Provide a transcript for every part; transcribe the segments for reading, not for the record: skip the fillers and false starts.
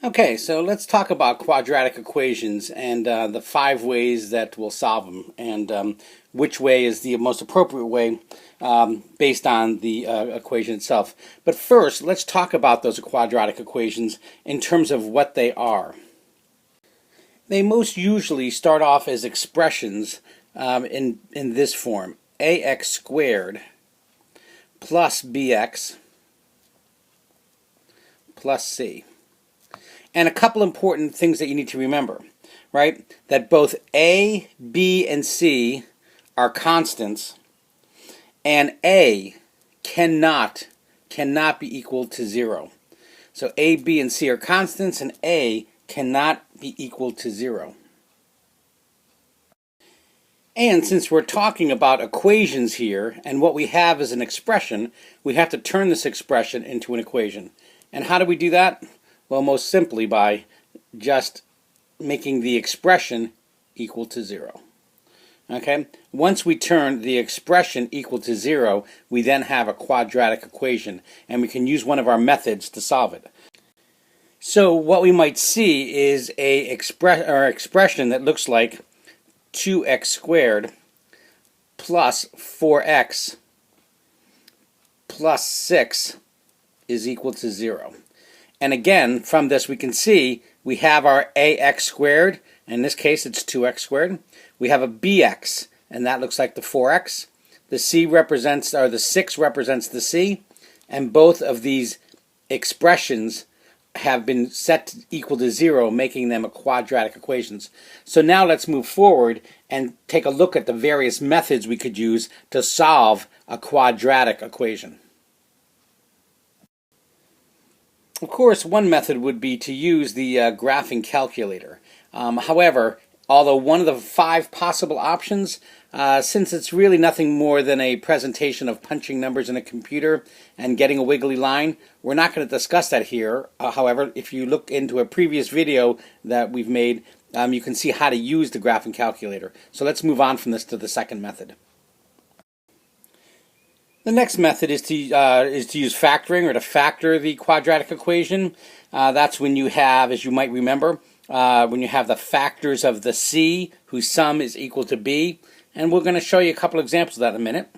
Okay, so let's talk about quadratic equations and the 5 ways that we'll solve them, and which way is the most appropriate way based on the equation itself. But first, let's talk about those quadratic equations in terms of what they are. They most usually start off as expressions in this form: ax squared plus bx plus c. And a couple important things that you need to remember, right? That both A, B, and C are constants, and A cannot be equal to 0. So A, B, and C are constants, and A cannot be equal to 0. And since we're talking about equations here, and what we have is an expression, we have to turn this expression into an equation. And how do we do that? Well, most simply by just making the expression equal to 0. Okay? Once we turn the expression equal to 0, we then have a quadratic equation, and we can use one of our methods to solve it. So what we might see is an expression that looks like 2x squared plus 4x plus 6 is equal to 0. And again, from this we can see we have our ax squared. In this case it's 2x squared. We have a bx, and that looks like the 4x. The c represents, or the 6 represents the c, and both of these expressions have been set to equal to 0, making them a quadratic equations. So now let's move forward and take a look at the various methods we could use to solve a quadratic equation. Of course, one method would be to use the graphing calculator. However, although one of the 5 possible options, since it's really nothing more than a presentation of punching numbers in a computer and getting a wiggly line, we're not going to discuss that here. However, if you look into a previous video that we've made, you can see how to use the graphing calculator. So let's move on from this to the second method. The next method is to use factoring, or to factor the quadratic equation. That's when you have, as you might remember, when you have the factors of the c whose sum is equal to b. And we're going to show you a couple examples of that in a minute.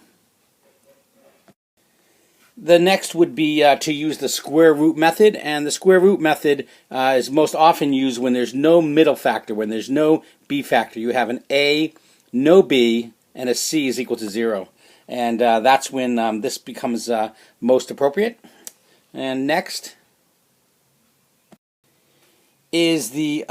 The next would be to use the square root method, and the square root method is most often used when there's no middle factor, when there's no b factor. You have an a, no b, and a c is equal to 0. And that's when this becomes most appropriate. And next is the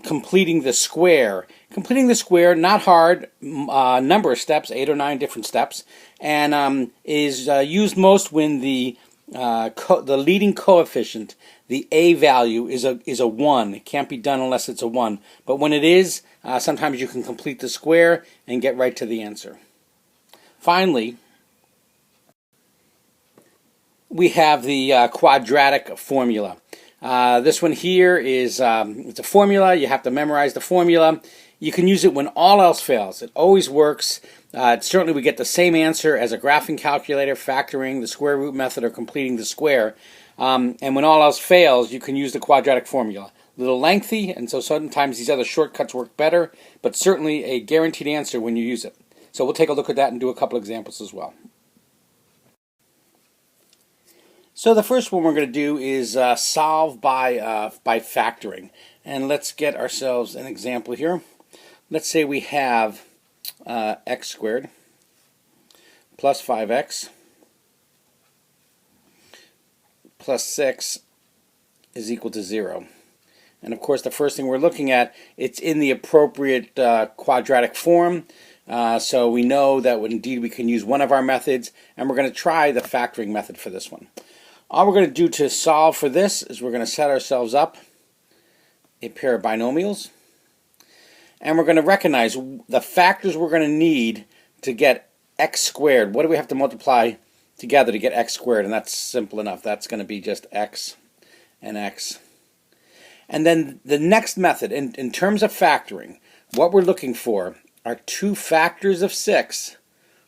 completing the square. Completing the square, not hard, number of steps, 8 or 9 different steps, and is used most when the leading coefficient, the a value, is a 1. It can't be done unless it's a 1. But when it is, sometimes you can complete the square and get right to the answer. Finally, we have the quadratic formula. This one here is it's a formula. You have to memorize the formula. You can use it when all else fails. It always works. Certainly we get the same answer as a graphing calculator, factoring, the square root method, or completing the square. And when all else fails, you can use the quadratic formula. A little lengthy, and so sometimes these other shortcuts work better, but certainly a guaranteed answer when you use it. So we'll take a look at that and do a couple examples as well. So the first one we're going to do is solve by factoring. And let's get ourselves an example here. Let's say we have x squared plus 5x plus 6 is equal to 0. And of course the first thing we're looking at, it's in the appropriate quadratic form. So we know that indeed we can use one of our methods, and we're going to try the factoring method for this one. All we're going to do to solve for this is we're going to set ourselves up a pair of binomials, and we're going to recognize the factors we're going to need to get x squared. What do we have to multiply together to get x squared? And that's simple enough. That's going to be just x and x. And then the next method, in terms of factoring, what we're looking for are 2 factors of 6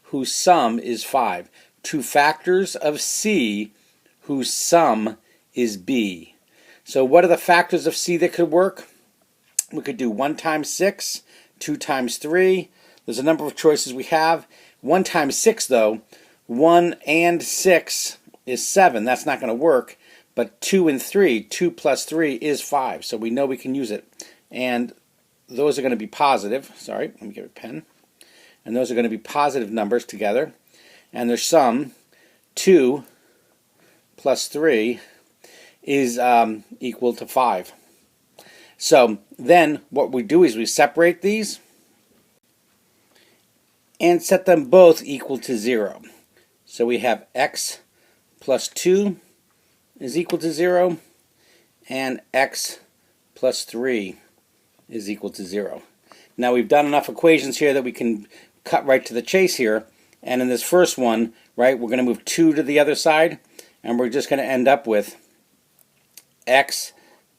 whose sum is 5. 2 factors of c whose sum is b. So what are the factors of c that could work? We could do 1 times 6, 2 times 3. There's a number of choices we have. 1 times 6, though, 1 and 6 is 7. That's not going to work. But 2 and 3, 2 plus 3 is 5. So we know we can use it. And those are going to be positive. Sorry, let me get a pen. And those are going to be positive numbers together. And their sum, 2 plus 3, is equal to 5. So then what we do is we separate these and set them both equal to 0. So we have x plus 2 is equal to 0, and x plus 3 is equal to 0. Now we've done enough equations here that we can cut right to the chase here. And in this first one, right, we're going to move 2 to the other side, and we're just going to end up with x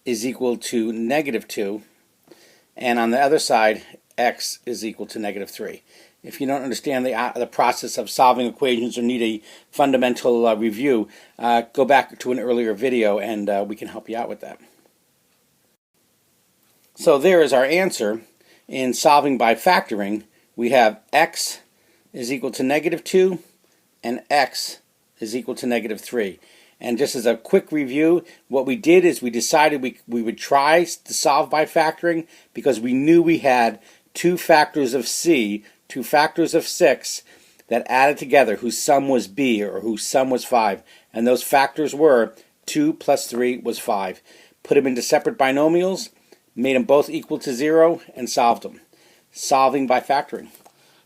is equal to negative 2, and on the other side, x is equal to negative 3. If you don't understand the process of solving equations or need a fundamental review, go back to an earlier video and we can help you out with that. So there is our answer. In solving by factoring, we have x is equal to negative 2 and x is equal to negative 3. And just as a quick review, what we did is we decided we would try to solve by factoring because we knew we had 2 factors of c, 2 factors of 6 that added together whose sum was b, or whose sum was 5. And those factors were 2 plus 3 was 5. Put them into separate binomials, made them both equal to 0, and solved them. Solving by factoring.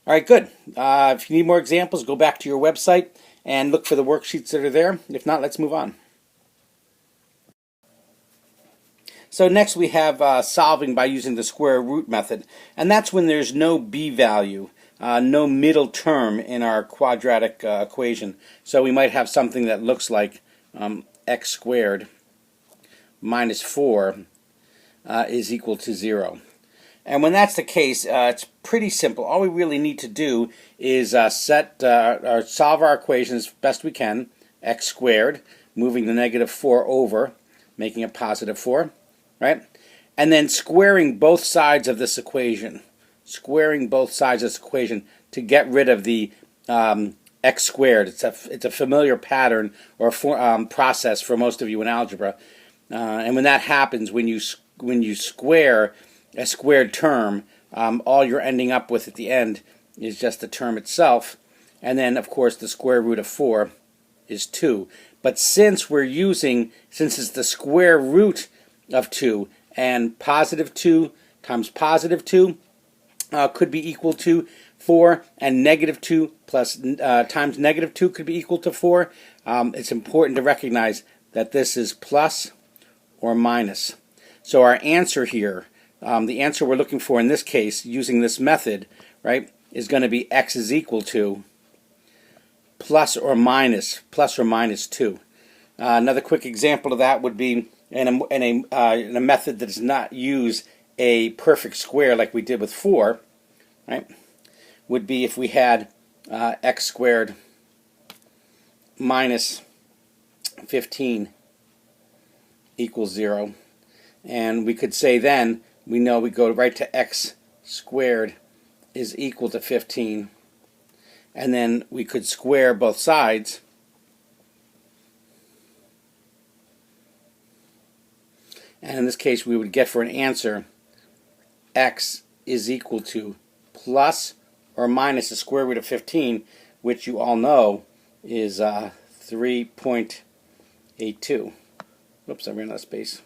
All right, good. If you need more examples, go back to your website and look for the worksheets that are there. If not, let's move on. So next we have solving by using the square root method. And that's when there's no b value, no middle term in our quadratic equation. So we might have something that looks like x squared minus 4 is equal to 0. And when that's the case, it's pretty simple. All we really need to do is solve our equation as best we can. X squared, moving the negative 4 over, making it positive 4, right? And then squaring both sides of this equation. Squaring both sides of this equation to get rid of the x squared. It's a familiar pattern or process for most of you in algebra. And when that happens, when you square a squared term, all you're ending up with at the end is just the term itself. And then, of course, the square root of 4 is 2. But since it's the square root of 2, and positive 2 times positive 2 could be equal to 4, and negative 2 plus times negative 2 could be equal to 4, it's important to recognize that this is plus or minus. So our answer here, the answer we're looking for in this case, using this method, right, is going to be x is equal to plus or minus 2. Another quick example of that would be in a method that does not use a perfect square like we did with 4, right, would be if we had x squared minus 15 equals 0. And we could say then, we know we go right to x squared is equal to 15. And then we could square both sides. And in this case, we would get for an answer x is equal to plus or minus the square root of 15, which you all know is 3.82. Whoops, I ran out of space.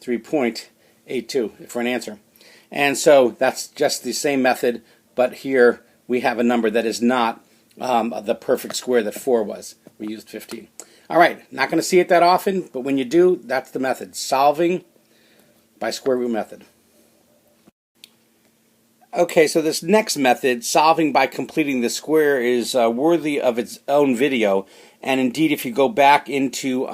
3.82 for an answer. And so that's just the same method, but here we have a number that is not the perfect square that 4 was. We used 15. All right, not going to see it that often, but when you do, that's the method. Solving by square root method. Okay, so this next method, solving by completing the square, is worthy of its own video. And indeed, if you go back into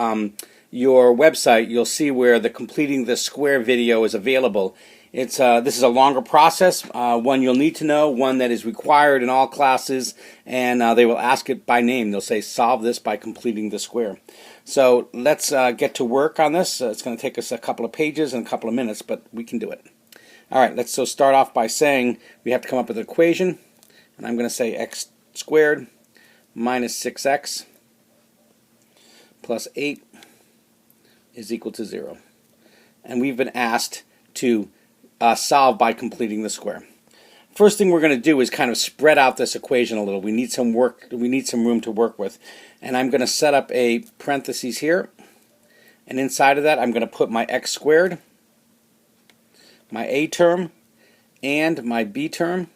your website, you'll see where the completing the square video is available. This is a longer process, one you'll need to know, one that is required in all classes, and they will ask it by name. They'll say, solve this by completing the square. So let's get to work on this. It's going to take us a couple of pages and a couple of minutes, but we can do it. All right, let's start off by saying we have to come up with an equation. And I'm going to say x squared minus 6x plus 8 is equal to 0. And we've been asked to solve by completing the square. First thing we're going to do is kind of spread out this equation a little. We need some room to work with. And I'm going to set up a parentheses here. And inside of that, I'm going to put my x squared, my a term, and my b term.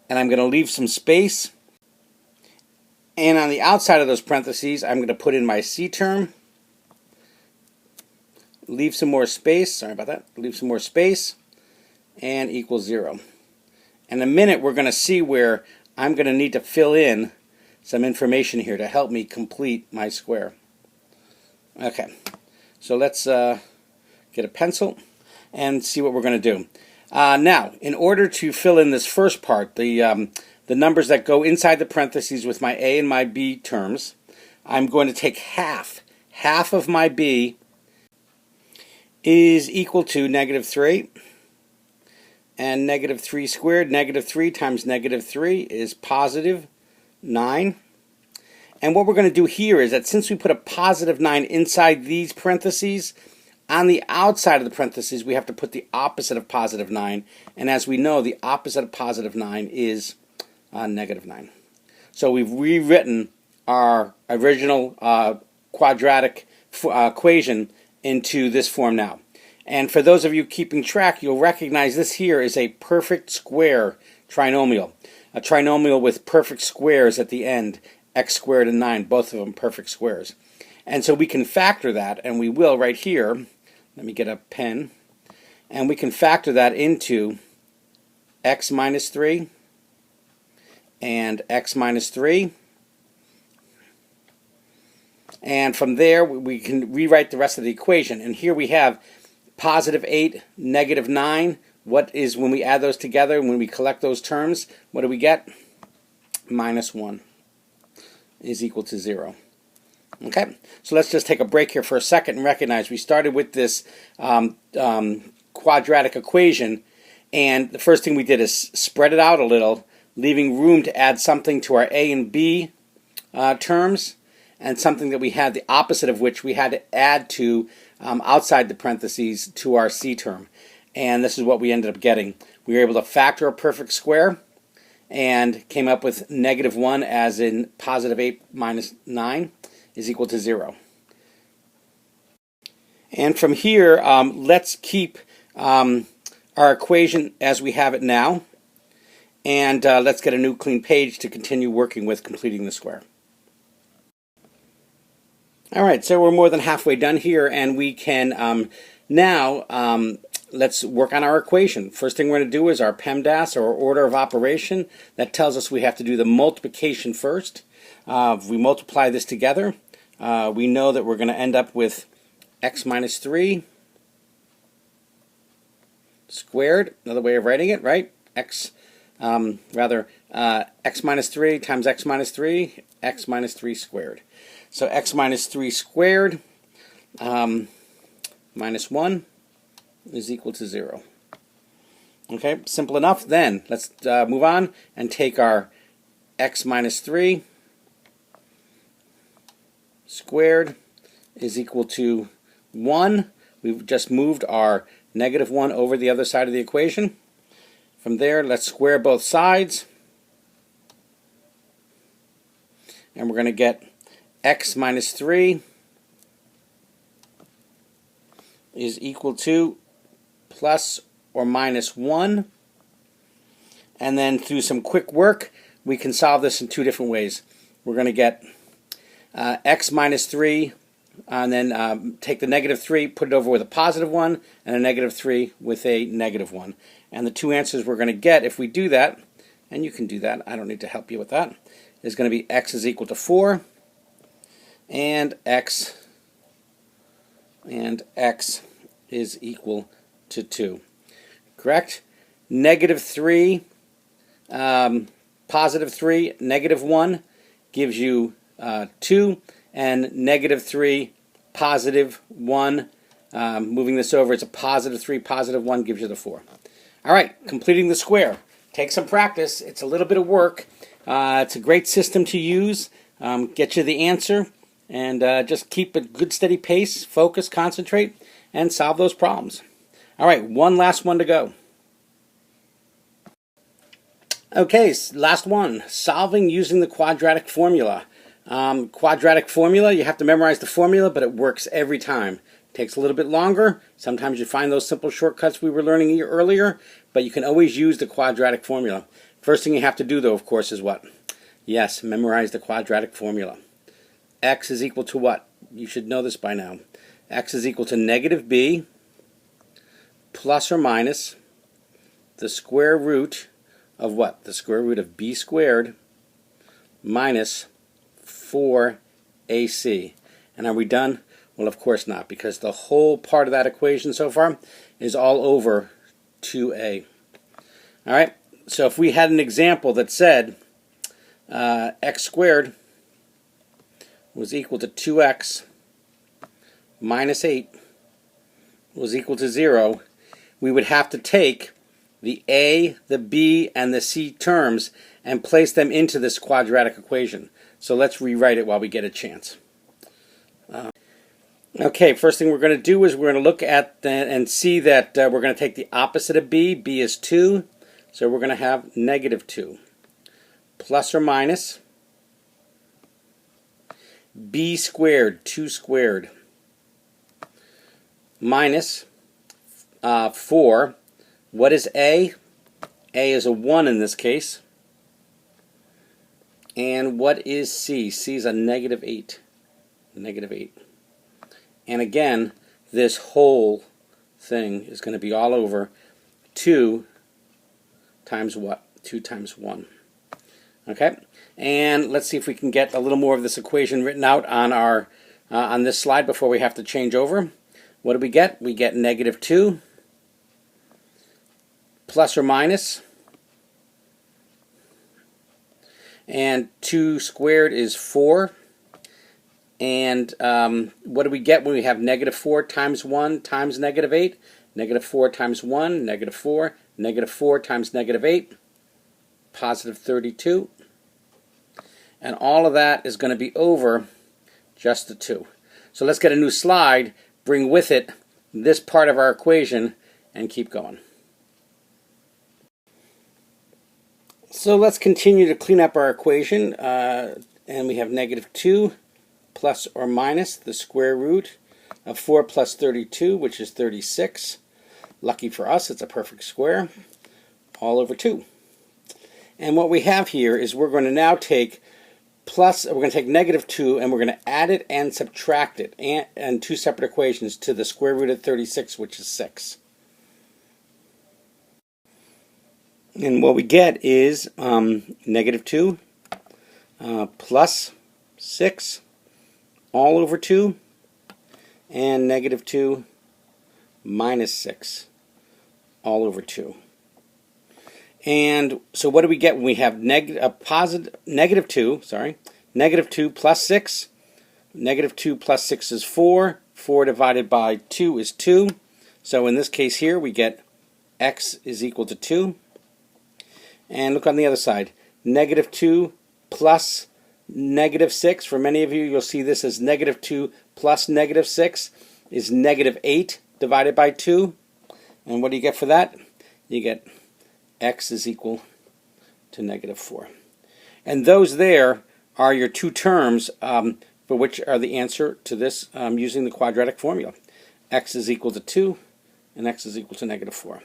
And I'm going to leave some space. And on the outside of those parentheses, I'm going to put in my c term. Leave some more space. Sorry about that. Leave some more space. And equals 0. In a minute, we're going to see where I'm going to need to fill in some information here to help me complete my square. Okay, so let's get a pencil and see what we're going to do. Now, in order to fill in this first part, the numbers that go inside the parentheses with my a and my b terms, I'm going to take half. Half of my b is equal to -3. And -3 squared, -3 times -3 is positive 9. And what we're going to do here is that since we put a positive 9 inside these parentheses, on the outside of the parentheses we have to put the opposite of positive 9. And as we know, the opposite of positive 9 is -9. So we've rewritten our original quadratic equation into this form now. And for those of you keeping track, you'll recognize this here is a perfect square trinomial. A trinomial with perfect squares at the end, x squared and 9, both of them perfect squares. And so we can factor that, and we will right here. Let me get a pen. And we can factor that into x minus 3 and x minus 3. And from there, we can rewrite the rest of the equation. And here we have positive 8, -9. What is, when we add those together, when we collect those terms, what do we get? -1 is equal to 0. Okay, so let's just take a break here for a second and recognize we started with this quadratic equation, and the first thing we did is spread it out a little, leaving room to add something to our a and b terms, and something that we had the opposite of which we had to add to outside the parentheses to our c term. And this is what we ended up getting. We were able to factor a perfect square and came up with -1, as in positive 8 minus 9 is equal to 0. And from here, let's keep our equation as we have it now, and let's get a new clean page to continue working with completing the square. Alright, so we're more than halfway done here, and we can now let's work on our equation. First thing we're going to do is our PEMDAS, or order of operation. That tells us we have to do the multiplication first. If we multiply this together, we know that we're going to end up with x minus 3 squared. Another way of writing it, right? X minus 3 times x minus 3, x minus 3 squared. So x minus 3 squared minus 1 is equal to 0. Okay, simple enough. Then let's move on and take our x minus 3 squared is equal to 1. We've just moved our -1 over the other side of the equation. From there, let's square both sides. And we're going to get x minus 3 is equal to plus or minus 1. And then through some quick work, we can solve this in two different ways. We're going to get x minus 3, and then take the -3, put it over with a positive 1, and a -3 with a -1. And the two answers we're going to get if we do that, and you can do that, I don't need to help you with that, is going to be x is equal to 4, and x is equal to 2. Correct? -3, positive 3, -1 gives you 2, and negative 3, positive 1. Moving this over, it's a positive 3, positive 1 gives you the 4. All right, completing the square. Take some practice. It's a little bit of work. It's a great system to use. Get you the answer, and just keep a good steady pace, focus, concentrate, and solve those problems. All right, one last one to go. Okay, last one, solving using the quadratic formula. Quadratic formula, you have to memorize the formula, but it works every time. It takes a little bit longer. Sometimes you find those simple shortcuts we were learning earlier, but you can always use the quadratic formula. First thing you have to do, though, of course, is what? Yes, memorize the quadratic formula. X is equal to what? You should know this by now. X is equal to negative b plus or minus the square root of what? The square root of b squared minus 4ac. And are we done? Well, of course not, because the whole part of that equation so far is all over 2a. All right, so if we had an example that said x squared was equal to 2x minus 8 was equal to 0, we would have to take the a, the b, and the c terms and place them into this quadratic equation. So let's rewrite it while we get a chance. Okay, first thing we're going to do is we're going to look at and see that we're going to take the opposite of b. b is 2, so we're going to have negative 2 plus or minus b squared, 2 squared, minus 4. What is a? A is a 1 in this case. And what is c? C is a negative 8. Negative 8. And again, this whole thing is going to be all over 2 times what? 2 times 1. Okay? And let's see if we can get a little more of this equation written out on our on this slide before we have to change over. What do we get? We get negative 2 plus or minus, and 2 squared is 4. And what do we get when we have negative 4 times 1 times negative 8? Negative 4 times 1, negative 4. Negative 4 times negative 8, positive 32. And all of that is going to be over just the 2. So let's get a new slide, bring with it this part of our equation, and keep going. So let's continue to clean up our equation, and we have negative 2 plus or minus the square root of 4 plus 32, which is 36. Lucky for us, it's a perfect square, all over 2. And what we have here is we're going to now take we're going to take negative 2 and we're going to add it and subtract it, and two separate equations, to the square root of 36, which is 6. And what we get is negative 2 plus 6 all over 2, and negative 2 minus 6 all over 2. And so what do we get when we have negative 2 plus 6? Negative 2 plus 6 is 4. 4 divided by 2 is 2. So in this case here we get x is equal to 2. And look on the other side. Negative 2 plus negative 6. For many of you, you'll see this as negative 2 plus negative 6 is negative 8 divided by 2. And what do you get for that? You get x is equal to negative 4. And those there are your two terms for which are the answer to this using the quadratic formula. X is equal to 2 and x is equal to negative 4.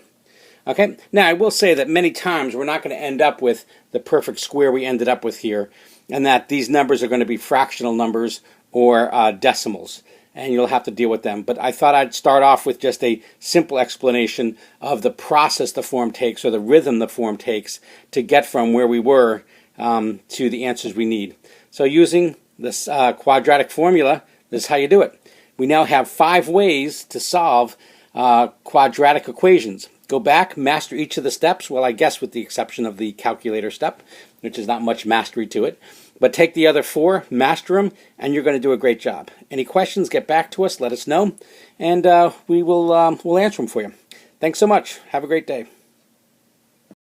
Okay, now I will say that many times we're not going to end up with the perfect square we ended up with here, and that these numbers are going to be fractional numbers or decimals, and you'll have to deal with them. But I thought I'd start off with just a simple explanation of the process the form takes, or the rhythm the form takes, to get from where we were to the answers we need. So using this quadratic formula, this is how you do it. We now have 5 ways to solve quadratic equations. Go back, master each of the steps, well, I guess with the exception of the calculator step, which is not much mastery to it. But take the other 4, master them, and you're going to do a great job. Any questions, get back to us, let us know, and we'll answer them for you. Thanks so much. Have a great day.